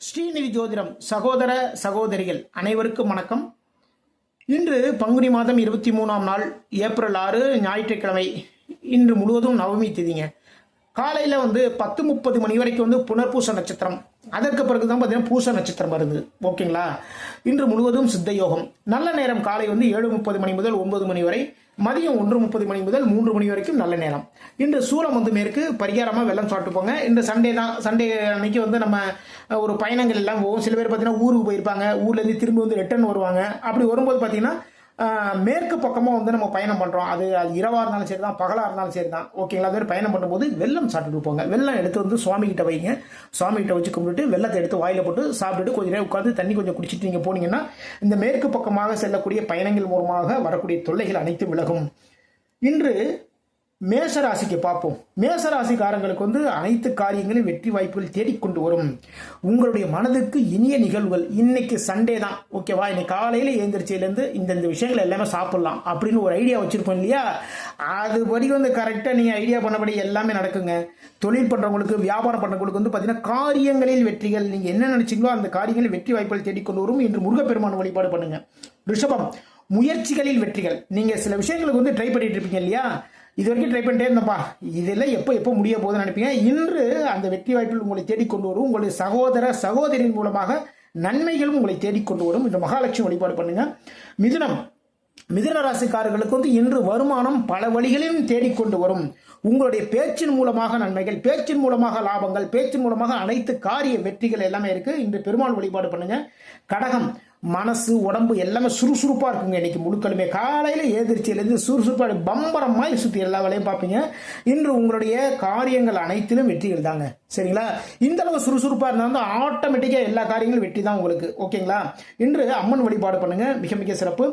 ஸ்ரீநிதி ஜோதிடம் சகோதர சகோதரிகள் அனைவருக்கும் வணக்கம். இன்று பங்குனி மாதம் 23ஆம் நாள் ஏப்ரல் 6 ஞாயிற்றுக்கிழமை. இன்று முழுவதும் நவமி திதிங்க. காலையில் 10:30 மணி வரைக்கும் புனர்பூச நட்சத்திரம். அதற்கு பிறகு தான் பார்த்தீங்கன்னா பூச நட்சத்திரம் வருது. ஓகேங்களா? இன்று முழுவதும் சித்த யோகம். நல்ல நேரம் காலை 7:30 மணி முதல் 9 மணி வரை, மதியம் 1:30 மணி முதல் 3 மணி வரைக்கும் நல்ல நேரம். இன்று சூலம் மேற்கு, பரிகாரமாக வெள்ளம் சாப்பிட்டு போங்க. இந்த சண்டே தான். சண்டே அன்னைக்கு நம்ம ஒரு பயணங்கள் எல்லாம் போகும். சில பேர் பார்த்தீங்கன்னா ஊருக்கு போயிருப்பாங்க, ஊர்லேருந்து திரும்பி ரிட்டர்ன் வருவாங்க. அப்படி வரும்போது பார்த்தீங்கன்னா மேற்கு பக்கமாக நம்ம பயணம் பண்ணுறோம். அது இரவாக இருந்தாலும் சரி தான், பகலாக இருந்தாலும் சரி தான். ஓகேங்களா? அது பயணம் பண்ணும்போது வெள்ளம் சாப்பிட்டுட்டு போங்க. வெள்ளம் எடுத்து சுவாமி கிட்ட வைங்க. சுவாமி கிட்ட வச்சு கும்பிட்டுட்டு வெள்ளத்தை எடுத்து வாயில போட்டு சாப்பிட்டுட்டு கொஞ்சம் நேரம் உட்காந்து தண்ணி கொஞ்சம் குடிச்சிட்டு நீங்கள் போனீங்கன்னா இந்த மேற்கு பக்கமாக செல்லக்கூடிய பயணங்கள் மூலமாக வரக்கூடிய தொல்லைகள் அனைத்தும் விலகும். இன்று மேசராசிக்கு பார்ப்போம். மேசராசிக்காரங்களுக்கு அனைத்து காரியங்களும் வெற்றி வாய்ப்புகள் தேடிக்கொண்டு வரும். உங்களுடைய மனதுக்கு இனிய நிகழ்வுகள். இன்னைக்கு சண்டே தான், ஓகேவா? இன்னைக்கு காலையில் எழுந்திரிச்சிலேருந்து இந்த விஷயங்கள் எல்லாமே சாப்பிடலாம் அப்படின்னு ஒரு ஐடியா வச்சிருப்போம் இல்லையா? அதுபடி கரெக்டாக நீங்கள் ஐடியா பண்ணபடி எல்லாமே நடக்குங்க. தொழில் பண்ணுறவங்களுக்கு, வியாபாரம் பண்ணுறவங்களுக்கு பார்த்தீங்கன்னா காரியங்களில் வெற்றிகள். நீங்கள் என்ன நினைச்சீங்களோ அந்த காரியங்களில் வெற்றி வாய்ப்புகள் தேடிக்கொண்டு வரும். இன்று முருகப்பெருமான் வழிபாடு பண்ணுங்க. ரிஷபம், முயற்சிகளில் வெற்றிகள். நீங்கள் சில விஷயங்களுக்கு ட்ரை பண்ணிட்டு இருப்பீங்க இல்லையா? இது வரைக்கும் ட்ரை பண்ணிட்டே இருந்தப்பா, இதெல்லாம் எப்போ முடிய போகுதுன்னு நினைப்பீங்க. இன்று அந்த வெற்றி வாய்ப்பில் உங்களை தேடிக்கொண்டு வரும். உங்களுடைய சகோதர சகோதரின் மூலமாக நன்மைகளும் உங்களை தேடிக்கொண்டு வரும். இந்த மகாலட்சுமி வழிபாடு பண்ணுங்க. மிதுனம், மிதுன ராசிக்காரர்களுக்கு இன்று வருமானம் பல வழிகளிலும் தேடிக்கொண்டு வரும். உங்களுடைய பேச்சின் மூலமாக நன்மைகள், பேச்சின் மூலமாக லாபங்கள், பேச்சின் மூலமாக அனைத்து காரிய வெற்றிகள் எல்லாமே இருக்கு. இன்று பெருமாள் வழிபாடு பண்ணுங்க. கடகம், மனசு உடம்பு எல்லாமே சுறுசுறுப்பாக இருக்குங்க. இன்னைக்கு முழுக்களுமே காலையில் ஏதிர்ச்சியிலேருந்து சுறுசுறுப்பாக பம்பரமாய் சுற்றி எல்லா வேலையும் பார்ப்பீங்க. இன்று உங்களுடைய காரியங்கள் அனைத்திலும் வெற்றிகள் தாங்க. சரிங்களா? இந்த அளவு சுறுசுறுப்பாக இருந்தாலும் ஆட்டோமேட்டிக்காக எல்லா காரியங்களும் வெற்றி தான் உங்களுக்கு. ஓகேங்களா? இன்று அம்மன் வழிபாடு பண்ணுங்க. மிக மிக சிறப்பு.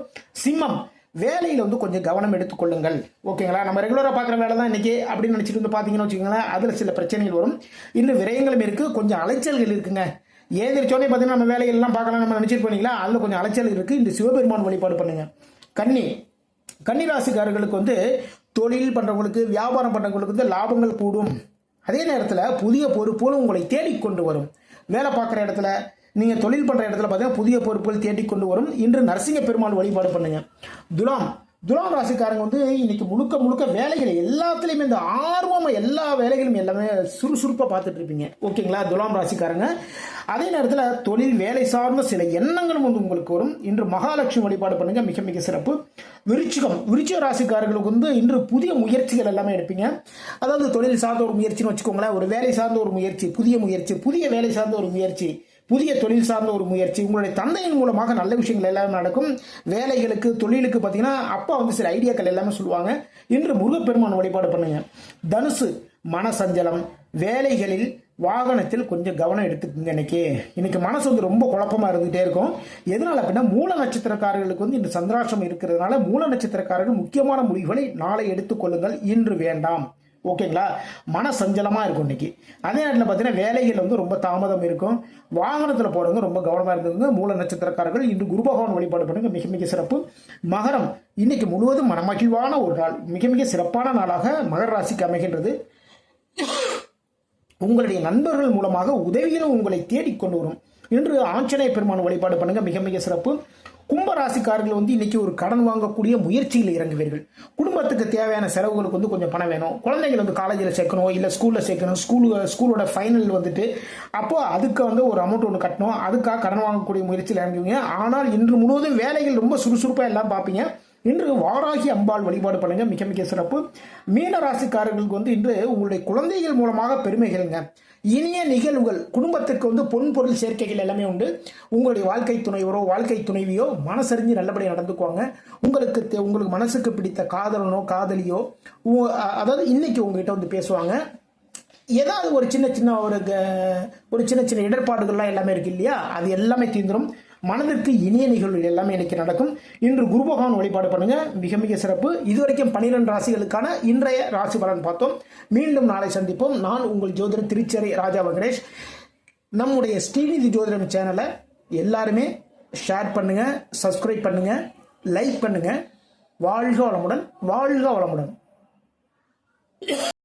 சிம்மம், வேலையில் கொஞ்சம் கவனம் எடுத்துக்கொள்ளுங்கள். ஓகேங்களா? நம்ம ரெகுலராக பார்க்குற வேலை தான் இன்னைக்கு அப்படின்னு நினச்சிட்டு பார்த்தீங்கன்னு வச்சுக்கோங்களேன், அதில் சில பிரச்சனைகள் வரும். இன்னும் விரயங்களும் இருக்குது, கொஞ்சம் அலைச்சல்கள் இருக்குங்க. ஏதிரிச்சோடனே பார்த்தீங்கன்னா நம்ம வேலைகள்லாம் பார்க்கலாம் நம்ம நினச்சிட்டு போனீங்களா, அதில் கொஞ்சம் அலைச்சல் இருக்குது. இந்த சிவபெருமான் வழிபாடு பண்ணுங்க. கன்னி ராசிக்காரர்களுக்கு தொழில் பண்ணுறவங்களுக்கு, வியாபாரம் பண்ணுறவங்களுக்கு லாபங்கள் கூடும். அதே நேரத்தில் புதிய பொறுப்புகளும் உங்களை தேடிக்கொண்டு வரும். வேலை பார்க்குற இடத்துல, நீங்கள் தொழில் பண்ணுற இடத்துல பார்த்தீங்கன்னா புதிய பொறுப்புகள் தேடிக்கொண்டு வரும். இன்று நரசிங்க பெருமாள் வழிபாடு பண்ணுங்க. துலாம் ராசிக்காரங்க இன்னைக்கு முழுக்க வேலைகள் எல்லாத்துலேயுமே இந்த ஆர்வமாக எல்லா வேலைகளும் எல்லாமே சுறுசுறுப்பாக பார்த்துட்டு இருப்பீங்க. ஓகேங்களா? துலாம் ராசிக்காரங்க. அதே நேரத்தில் தொழில் வேலை சார்ந்த சில எண்ணங்களும் உங்களுக்கு வரும். இன்று மகாலட்சுமி வழிபாடு பண்ணுங்க. மிக மிக சிறப்பு. விருச்சிக ராசிக்காரர்களுக்கு இன்று புதிய முயற்சிகள் எல்லாமே எடுப்பீங்க. அதாவது தொழில் சார்ந்த ஒரு முயற்சின்னு வச்சுக்கோங்களேன், ஒரு வேலை சார்ந்த ஒரு முயற்சி, புதிய வேலை சார்ந்த ஒரு முயற்சி, புதிய தொழில் சார்ந்த ஒரு முயற்சி. உங்களுடைய தந்தையின் மூலமாக நல்ல விஷயங்கள் எல்லாமே நடக்கும். வேலைகளுக்கு, தொழிலுக்கு பார்த்தீங்கன்னா அப்பா சில ஐடியாக்கள் எல்லாமே சொல்லுவாங்க. இன்று முருகப்பெருமான் வழிபாடு பண்ணுங்க. தனுசு, மனசஞ்சலம், வேலைகளில், வாகனத்தில் கொஞ்சம் கவனம் எடுத்துக்கோங்க. இன்னைக்கு மனசு ரொம்ப குழப்பமா இருந்துகிட்டே இருக்கும். எதனால அப்படின்னா மூல நட்சத்திரக்காரர்களுக்கு இந்த சந்திராஷ்டிரம் இருக்கிறதுனால மூல நட்சத்திரக்காரர்கள் முக்கியமான முடிவுகளை நாளை எடுத்துக்கொள்ளுங்கள், இன்று வேண்டாம். ஓகேங்களா? மன சஞ்சலமா இருக்கும் இன்னைக்கு. அதே நேரத்தில் பார்த்தீங்கன்னா வேலைகள் ரொம்ப தாமதம் இருக்கும். வாகனத்தில் போறவங்க ரொம்ப கவனமா இருந்துங்க. மூல நட்சத்திரக்காரர்கள் இன்று குரு பகவான் வழிபாடு பண்ணுங்க. மிக மிக சிறப்பு. மகரம், இன்னைக்கு முழுவதும் மனமகிழ்வான ஒரு நாள், மிக மிக சிறப்பான நாளாக மகர ராசிக்கு அமைகின்றது. உங்களுடைய நண்பர்கள் மூலமாக உதவிகளும் உங்களை தேடிக்கொண்டு வரும். இன்று ஆஞ்சநேய பெருமான் வழிபாடு பண்ணுங்க. மிக மிக சிறப்பு. கும்பராசிக்காரர்கள் இன்னைக்கு ஒரு கடன் வாங்கக்கூடிய முயற்சியில் இறங்குவீர்கள். குடும்பத்துக்கு தேவையான செலவுகளுக்கு கொஞ்சம் பணம் வேணும். குழந்தைகள் காலேஜில் சேர்க்கணும், இல்லை ஸ்கூலில் சேர்க்கணும். ஸ்கூலோட ஃபைனல் அப்போ அதுக்கு ஒரு அமௌண்ட் ஒன்று கட்டணும். அதுக்காக கடன் வாங்கக்கூடிய முயற்சியில் இறங்குவீங்க. ஆனால் இன்று முழுவதும் வேலைகள் ரொம்ப சுறுசுறுப்பாக எல்லாம் பார்ப்பீங்க. இன்று வாராகி அம்பாள் வழிபாடு பண்ணுங்க. மிக மிக சிறப்பு. மீன ராசிக்காரர்களுக்கு இன்று உங்களுடைய குழந்தைகள் மூலமாக பெருமைகள்ங்க, இனிய நிகழ்வுகள், குடும்பத்திற்கு பொன் பொருள் சேர்க்கைகள் எல்லாமே உண்டு. உங்களுடைய வாழ்க்கை துணைவரோ வாழ்க்கை துணைவியோ மனசறிஞ்சு நல்லபடியாக நடந்துக்குவாங்க. உங்களுக்கு மனசுக்கு பிடித்த காதலனோ காதலியோ அதாவது இன்னைக்கு உங்ககிட்ட பேசுவாங்க. ஏதாவது ஒரு சின்ன சின்ன இடர்பாடுகள்லாம் எல்லாமே இருக்கு இல்லையா, அது எல்லாமே தீர்ந்துடும். மனதிற்கு இனிய நிகழ்வுகள் எல்லாமே இன்னைக்கு நடக்கும். இன்று குரு பகவான் வழிபாடு பண்ணுங்க. மிக மிக சிறப்பு. இதுவரைக்கும் 12 ராசிகளுக்கான இன்றைய ராசி பலன் பார்த்தோம். மீண்டும் நாளை சந்திப்போம். நான் உங்கள் ஜோதிடர் திருச்சேரி ராஜா வெங்கடேஷ். நம்முடைய ஸ்ரீநிதி ஜோதிடம் சேனலை எல்லாருமே ஷேர் பண்ணுங்க, சப்ஸ்கிரைப் பண்ணுங்க, லைக் பண்ணுங்க. வாழ்க வளமுடன், வாழ்க வளமுடன்.